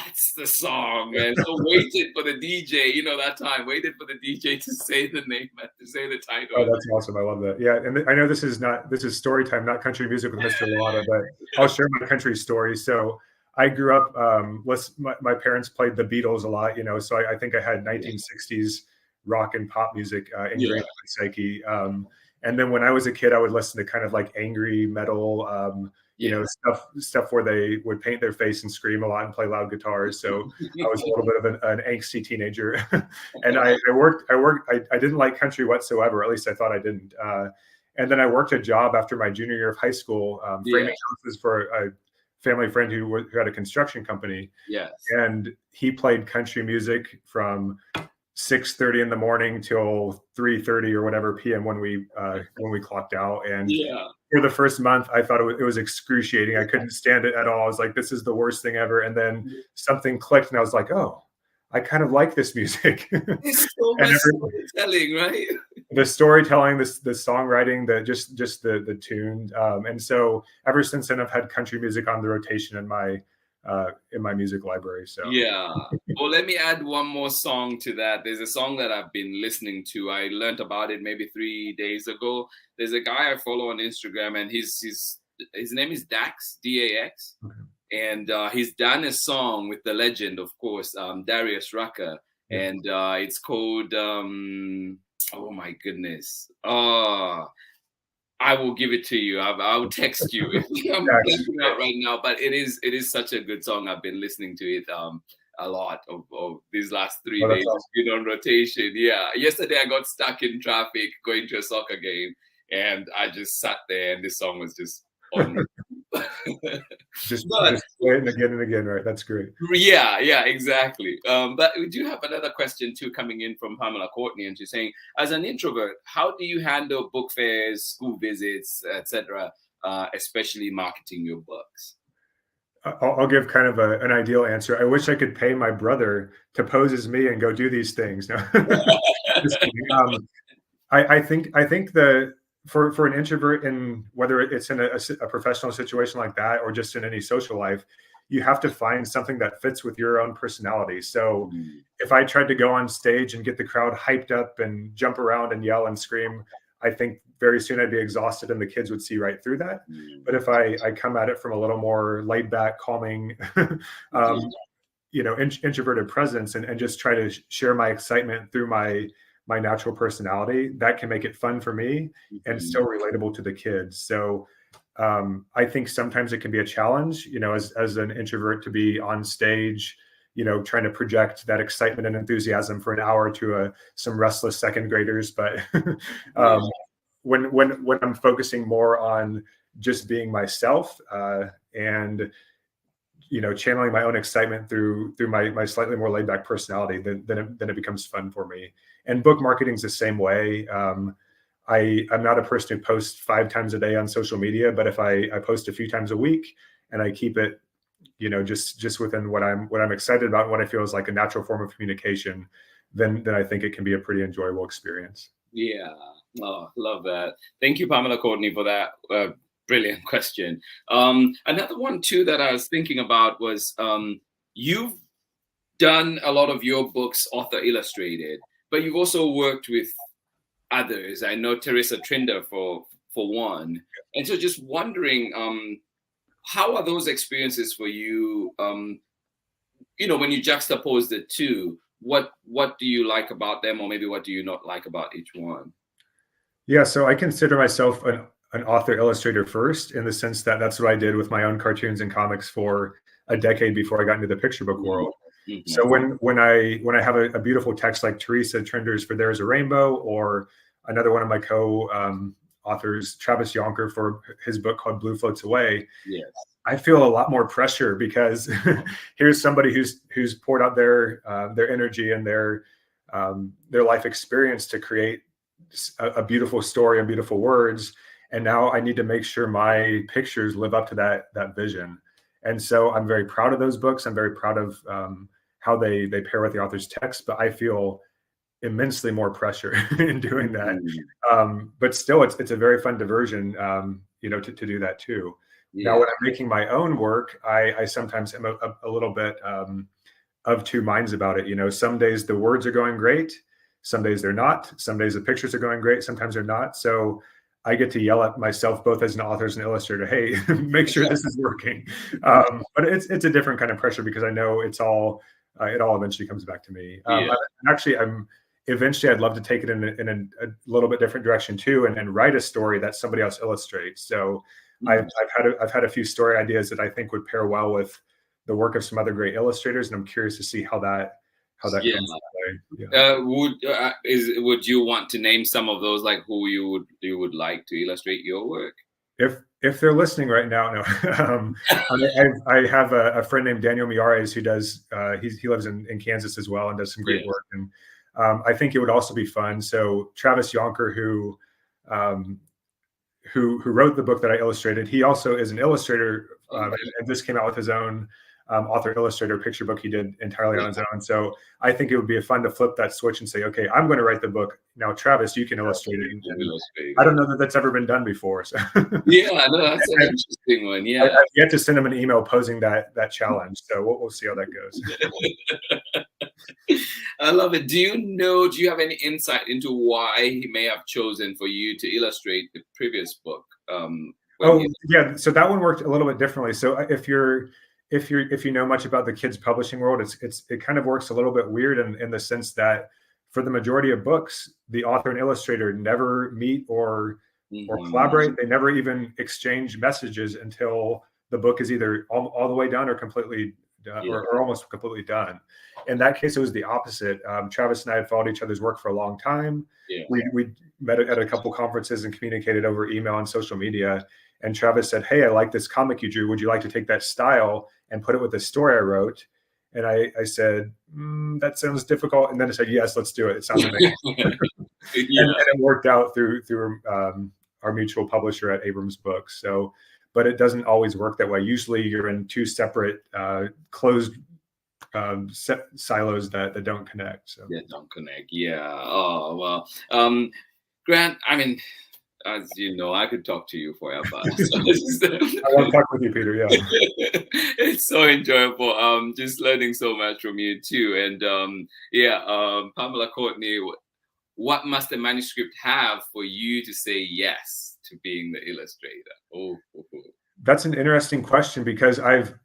S1: that's the song, man. So waited for the DJ, that time, waited for the DJ to say the name, to say the title.
S2: Oh, that's awesome. I love that. Yeah. And I know this is story time, not country music with Mr. Limata, but I'll share my country story. So I grew up, my parents played the Beatles a lot, so I think I had 1960s rock and pop music ingrained in my psyche. And then when I was a kid, I would listen to kind of like angry metal, stuff where they would paint their face and scream a lot and play loud guitars. So I was a little bit of an angsty teenager. And I didn't like country whatsoever, at least I thought I didn't. And then I worked a job after my junior year of high school, framing houses for a family friend who had a construction company.
S1: Yes.
S2: And he played country music from 6:30 in the morning till 3:30 or whatever PM when we clocked out. And for the first month, I thought it was excruciating. I couldn't stand it at all. I was like, this is the worst thing ever. And then something clicked, and I was like, oh, I kind of like this music.
S1: It's so much storytelling, right?
S2: The storytelling, the songwriting, the tune, and so ever since then, I've had country music on the rotation in my music library. So
S1: yeah. Well, let me add one more song to that. There's a song that I've been listening to. I learned about it maybe 3 days ago. There's a guy I follow on Instagram, and his name is Dax, DAX. Okay. And he's done a song with the legend, of course, Darius Rucker. Yeah. And it's called oh my goodness. I will give it to you. I will text you. I'm blanking out right now, but it is such a good song. I've been listening to it a lot of these last 3 days. It's been on rotation. Yeah. Yesterday I got stuck in traffic going to a soccer game, and I just sat there, and this song was just on.
S2: Just
S1: But
S2: play it again and again, right? That's great.
S1: yeah, exactly. But we do have another question too coming in from Pamela Courtney, and she's saying, as an introvert, how do you handle book fairs, school visits, etc., especially marketing your books?
S2: I'll give kind of an ideal answer. I wish I could pay my brother to pose as me and go do these things. No, just kidding. I think the for an introvert, in whether it's in a professional situation like that or just in any social life, you have to find something that fits with your own personality. So
S1: Mm,
S2: if I tried to go on stage and get the crowd hyped up and jump around and yell and scream, I think very soon I'd be exhausted and the kids would see right through that.
S1: mm.
S2: But if I come at it from a little more laid back, calming, um, introverted presence, and just try to share my excitement through my natural personality, that can make it fun for me and
S1: Mhm.
S2: still relatable to the kids. So I think sometimes it can be a challenge, as an introvert, to be on stage, trying to project that excitement and enthusiasm for an hour to some restless second graders. But
S1: Yeah.
S2: um, when I'm focusing more on just being myself, and channeling my own excitement through my slightly more laid back personality, then it becomes fun for me. And book marketing's the same way. I'm not a person who posts 5 times a day on social media, but if I post a few times a week and I keep it, just within what I'm excited about and what I feel is like a natural form of communication, then I think it can be a pretty enjoyable experience.
S1: Yeah. Oh, love that. Thank you, Pamela Courtney, for that brilliant question. Another one too that I was thinking about was, you've done a lot of your books author illustrated, but you've also worked with others. I know Teresa Trinder for one, and so just wondering, how are those experiences for you? When you juxtapose the two, what do you like about them, or maybe what do you not like about each one?
S2: Yeah, so I consider myself an author illustrator first, in the sense that that's what I did with my own cartoons and comics for a decade before I got into the picture book world.
S1: Mm-hmm.
S2: So when I have a beautiful text like Teresa Trinder's for There's a Rainbow, or another one of my co authors, Travis Yonker, for his book called Blue Floats Away,
S1: Yes.
S2: I feel a lot more pressure because here's somebody who's poured out their energy and their life experience to create a beautiful story and beautiful words, and now I need to make sure my pictures live up to that vision. And so I'm very proud of those books. I'm very proud of how they pair with the author's text, but I feel immensely more pressure in doing that.
S1: Mhm.
S2: But still, it's a very fun diversion, to do that too. Now,
S1: Yeah.
S2: when I'm making my own work, I sometimes am a little bit of two minds about it. Some days the words are going great, some days they're not. Some days the pictures are going great, sometimes they're not. So I get to yell at myself, both as an author and an illustrator, hey, make sure this is working. But it's a different kind of pressure, because I know it all eventually comes back to me.
S1: Yeah.
S2: Eventually I'd love to take it in a little bit different direction too, and write a story that somebody else illustrates. So
S1: Mhm.
S2: I've had a few story ideas that I think would pair well with the work of some other great illustrators, and I'm curious to see how that
S1: Yeah.
S2: comes to play. Yeah.
S1: Would you want to name some of those, like who you would like to illustrate your work?
S2: If they're listening right now, no. I have a friend named Daniel Miares who does. He lives in Kansas as well and does some great
S1: Yes.
S2: work. And I think it would also be fun. So Travis Yonker, um, who wrote the book that I illustrated, he also is an illustrator,
S1: Okay.
S2: and this came out with his own author illustrator picture book he did entirely on his own. So I think it would be fun to flip that switch and say, okay, I'm going to write the book now. Travis, you can illustrate it.
S1: And
S2: And
S1: illustrate
S2: I
S1: it.
S2: don't know that that's ever been done before. So
S1: Yeah, no, that's an interesting one.
S2: I've
S1: Yeah.
S2: yet to send him an email posing that challenge. So we'll see how that goes.
S1: I love it. Do you have any insight into why he may have chosen for you to illustrate the previous book? When
S2: Oh yeah, so that one worked a little bit differently. So if you know much about the kids publishing world, it kind of works a little bit weird in the sense that for the majority of books, the author and illustrator never meet or
S1: Mhm.
S2: collaborate. They never even exchange messages until the book is either all the way done or completely or almost completely done. In that case, it was the opposite. Travis and I had followed each other's work for a long time.
S1: Yeah.
S2: We met at a couple conferences and communicated over email and social media. And Travis said, "Hey, I like this comic you drew. Would you like to take that style and put it with the story I wrote?" And I said, "That sounds difficult." And then I said, "Yes, let's do it. It sounds amazing." And it worked out through our mutual publisher at Abrams Books. So, but it doesn't always work that way. Usually you're in two separate closed silos that don't connect. So
S1: that don't connect. Yeah. Oh, well. Grant, I mean, as you know, I could talk to you forever. So
S2: I want to talk with you, Peter. Yeah.
S1: It's so enjoyable. Just learning so much from you too. And Pamela Courtney, what must the manuscript have for you to say yes to being the illustrator?
S2: That's an interesting question, because I've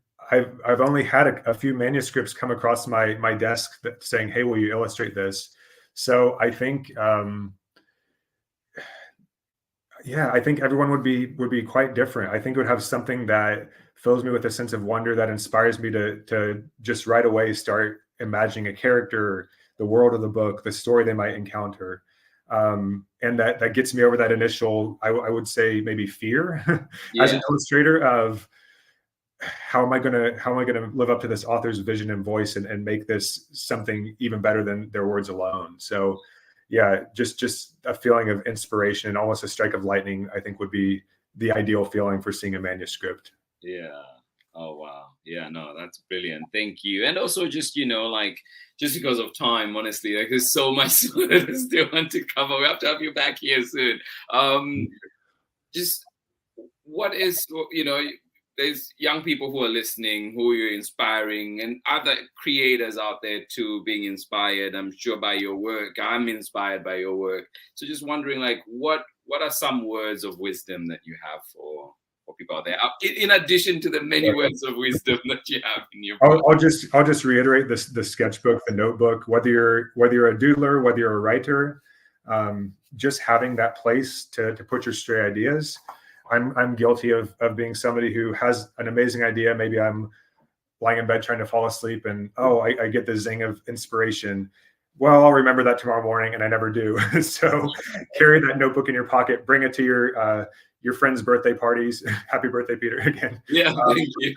S2: only had a few manuscripts come across my desk that saying, "Hey, will you illustrate this?" So I think, I think everyone would be quite different. I think it would have something that fills me with a sense of wonder, that inspires me to just right away start imagining a character, the world of the book, the story they might encounter. And that gets me over that initial, I would say maybe fear as an illustrator of how am I gonna live up to this author's vision and voice and make this something even better than their words alone. So yeah, just a feeling of inspiration and almost a strike of lightning, I think, would be the ideal feeling for seeing a manuscript.
S1: Yeah. Oh, wow. Yeah, no, that's brilliant. Thank you. And also just, just because of time, honestly, there's so much that I still want to cover. We have to have you back here soon. Just what is, there's young people who are listening, who you're inspiring, and other creators out there too being inspired, I'm sure, by your work. I'm inspired by your work. So just wondering, what are some words of wisdom that you have for people out there, in addition to the many words of wisdom that you have in your book?
S2: I'll just reiterate this: the sketchbook, the notebook. Whether you're a doodler, whether you're a writer, just having that place to put your stray ideas. I'm guilty of being somebody who has an amazing idea. Maybe I'm lying in bed trying to fall asleep, and I get the zing of inspiration. Well, I'll remember that tomorrow morning, and I never do. So carry that notebook in your pocket. Bring it to your friends' birthday parties. Happy birthday, Peter! Again.
S1: Yeah. Thank you.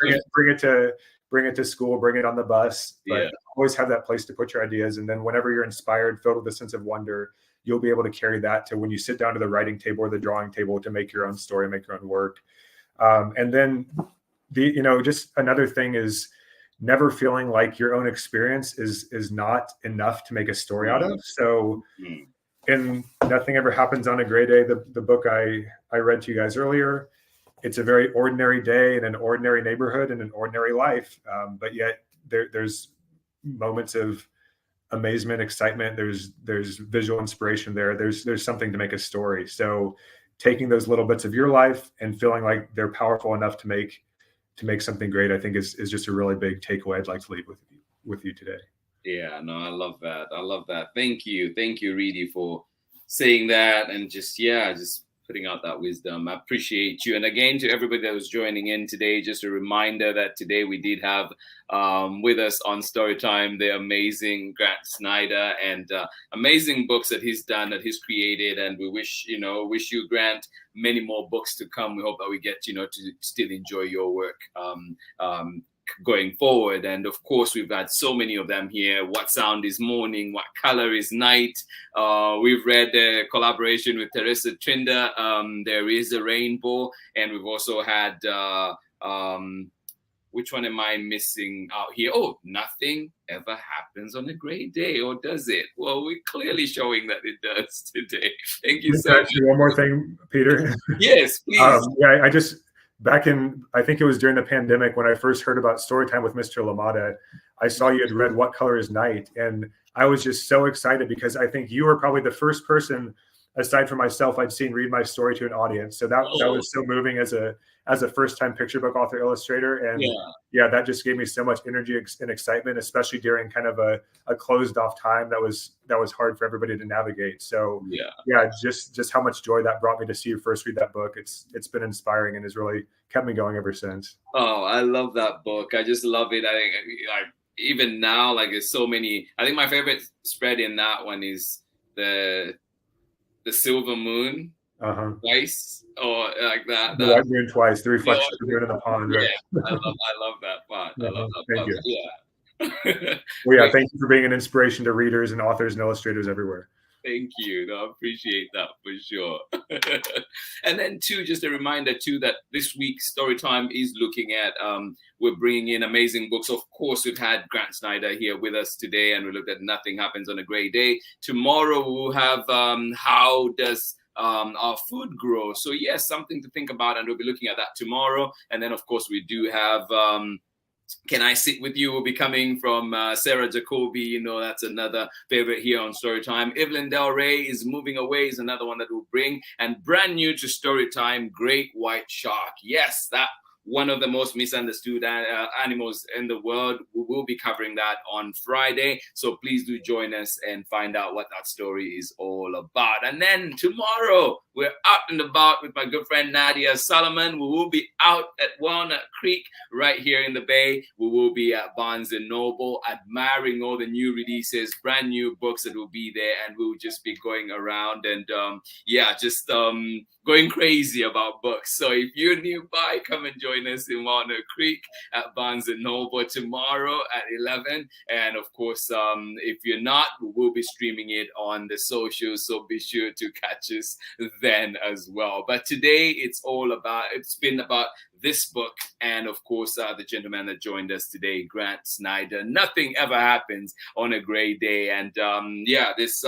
S2: Bring it to school. Bring it on the bus. But always have that place to put your ideas. And then whenever you're inspired, filled with a sense of wonder, you'll be able to carry that to when you sit down to the writing table or the drawing table to make your own story, make your own work. And then just another thing is never feeling like your own experience is not enough to make a story out of. So in Nothing Ever Happens on a Gray Day, the book I read to you guys earlier, it's a very ordinary day in an ordinary neighborhood in an ordinary life. But yet there's moments of amazement, excitement. There's visual inspiration there. There's something to make a story. So taking those little bits of your life and feeling like they're powerful enough to make something great, I think is just a really big takeaway I'd like to leave with you today.
S1: Yeah, no, I love that. Thank you, Reedy, for saying that, and just putting out that wisdom. I appreciate you. And again, to everybody that was joining in today, just a reminder that today we did have with us on Storytime the amazing Grant SNIDER, and amazing books that he's done, that he's created. And we wish you, Grant, many more books to come. We hope that we get, to still enjoy your work going forward. And of course, we've got so many of them here. What sound is morning? What color is night? We've read the collaboration with Teresa Trinder, There Is a Rainbow. And we've also had, which one am I missing out here? Oh, Nothing Ever Happens on a Gray Day, or does it? Well, we're clearly showing that it does today. Thank you so much.
S2: One more thing, Peter.
S1: Yes, please.
S2: I just, back in, I think it was during the pandemic when I first heard about Storytime with Mr. Limata, I saw you had read What Color is Night, and I was just so excited because I think you were probably the first person aside from myself, I'd seen read my story to an audience. So that was so moving as a first-time picture book author illustrator. And yeah, that just gave me so much energy and excitement, especially during kind of a closed off time that was hard for everybody to navigate. So yeah, just how much joy that brought me to see you first read that book. It's been inspiring and has really kept me going ever since.
S1: Oh, I love that book. I just love it. I think even now, like there's so many. I think my favorite spread in that one is the silver moon twice, or like that.
S2: The white moon twice, the reflection of the moon in the pond. Right?
S1: Yeah, I love that part. I love that part. Yeah.
S2: Well, yeah, thank you for being an inspiration to readers and authors and illustrators everywhere.
S1: Thank you. No, I appreciate that for sure. And then too, just a reminder too that this week's Storytime is looking at we're bringing in amazing books. Of course, we've had Grant Snider here with us today, and we looked at Nothing Happens on a Great Day. Tomorrow we'll have How Does our Food Grow? So yes, something to think about, and we'll be looking at that tomorrow. And then of course we do have Can I Sit With You will be coming from Sarah Jacoby. You know, that's another favorite here on Storytime. Evelyn Del Rey is Moving Away is another one that we'll bring. And brand new to Storytime, Great White Shark. Yes, that one of the most misunderstood animals in the world. We will be covering that on Friday. So please do join us and find out what that story is all about. And then tomorrow, we're out and about with my good friend Nadia Solomon. We will be out at Walnut Creek right here in the Bay. We will be at Barnes & Noble admiring all the new releases, brand new books that will be there. And we'll just be going around and going crazy about books. So if you're nearby, come and join us in Walnut Creek at Barnes & Noble tomorrow at 11. And of course, if you're not, we will be streaming it on the socials. So be sure to catch us then as well. But today it's been about this book, and of course the gentleman that joined us today, Grant Snider. Nothing Ever Happens on a Great Day. And this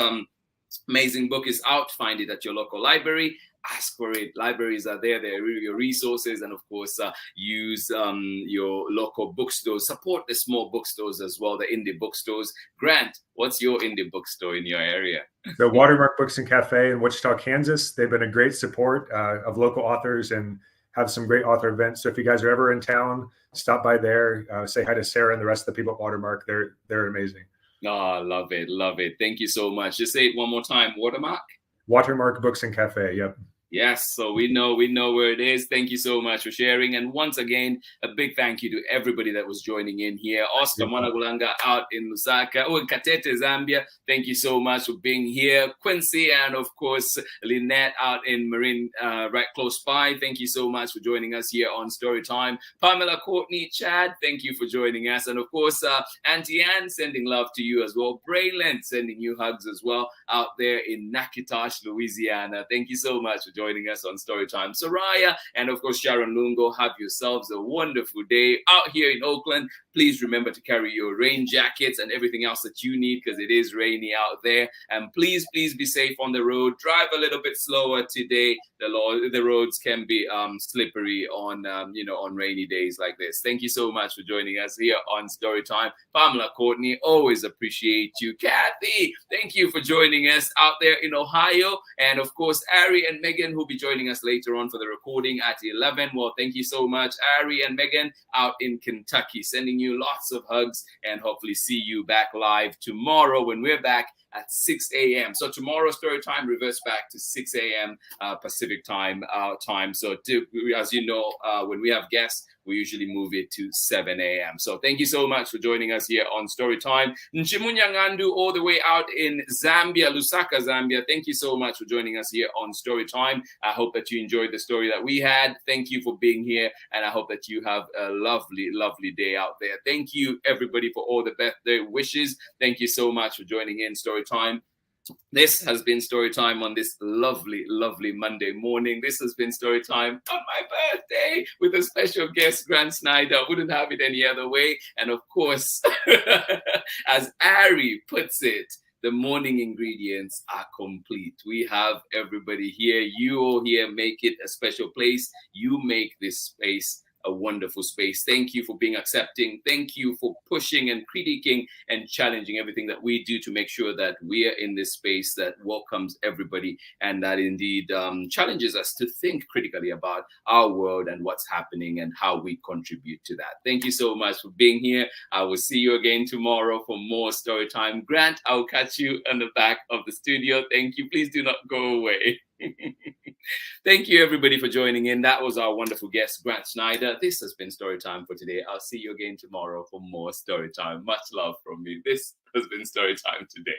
S1: amazing book is out. Find it at your local library. Ask for it. Libraries are there. They're really your resources. And of course, use your local bookstores. Support the small bookstores as well, the indie bookstores. Grant, what's your indie bookstore in your area?
S2: The Watermark Books and Cafe in Wichita, Kansas. They've been a great support of local authors and have some great author events. So if you guys are ever in town, stop by there. Say hi to Sarah and the rest of the people at Watermark. They're amazing.
S1: Oh, love it. Love it. Thank you so much. Just say it one more time. Watermark?
S2: Watermark Books and Cafe. Yep.
S1: Yes, so we know where it is. Thank you so much for sharing. And once again, a big thank you to everybody that was joining in here. Oscar Monagulanga out in Lusaka. Oh, in Katete, Zambia. Thank you so much for being here. Quincy and, of course, Lynette out in Marin, right close by. Thank you so much for joining us here on Storytime. Pamela, Courtney, Chad, thank you for joining us. And, of course, Auntie Anne, sending love to you as well. Braylon, sending you hugs as well out there in Nakitosh, Louisiana. Thank you so much for joining us on Storytime. Soraya and of course Sharon Lungo, have yourselves a wonderful day out here in Oakland. Please remember to carry your rain jackets and everything else that you need because it is rainy out there. And please be safe on the road. Drive a little bit slower today. The roads can be slippery on on rainy days like this. Thank you so much for joining us here on Storytime. Pamela, Courtney, always appreciate you. Kathy, thank you for joining us out there in Ohio. And of course, Ari and Megan, who'll be joining us later on for the recording at 11. Well, thank you so much, Ari and Megan out in Kentucky, sending you lots of hugs and hopefully see you back live tomorrow when we're back at 6 a.m. So tomorrow Storytime reverts back to 6 a.m. Pacific time, our time. So as you know, when we have guests, we usually move it to 7 a.m. So thank you so much for joining us here on Storytime. Nchimunyangandu all the way out in Zambia, Lusaka, Zambia. Thank you so much for joining us here on Storytime. I hope that you enjoyed the story that we had. Thank you for being here. And I hope that you have a lovely, lovely day out there. Thank you, everybody, for all the birthday wishes. Thank you so much for joining in Storytime. This has been Storytime on this lovely, lovely Monday morning. This has been Storytime on my birthday with a special guest, Grant Snider. Wouldn't have it any other way. And of course, as Ari puts it, the morning ingredients are complete. We have everybody here. You all here make it a special place. You make this space a wonderful space. Thank you for being accepting. Thank you for pushing and critiquing and challenging everything that we do to make sure that we are in this space that welcomes everybody and that indeed challenges us to think critically about our world and what's happening and how we contribute to that. Thank you so much for being here. I will see you again tomorrow for more story time. Grant, I'll catch you on the back of the studio. Thank you. Please do not go away. Thank you, everybody, for joining in. That was our wonderful guest, Grant Snyder. This has been Storytime for today. I'll see you again tomorrow for more Storytime. Much love from me. This has been Storytime today.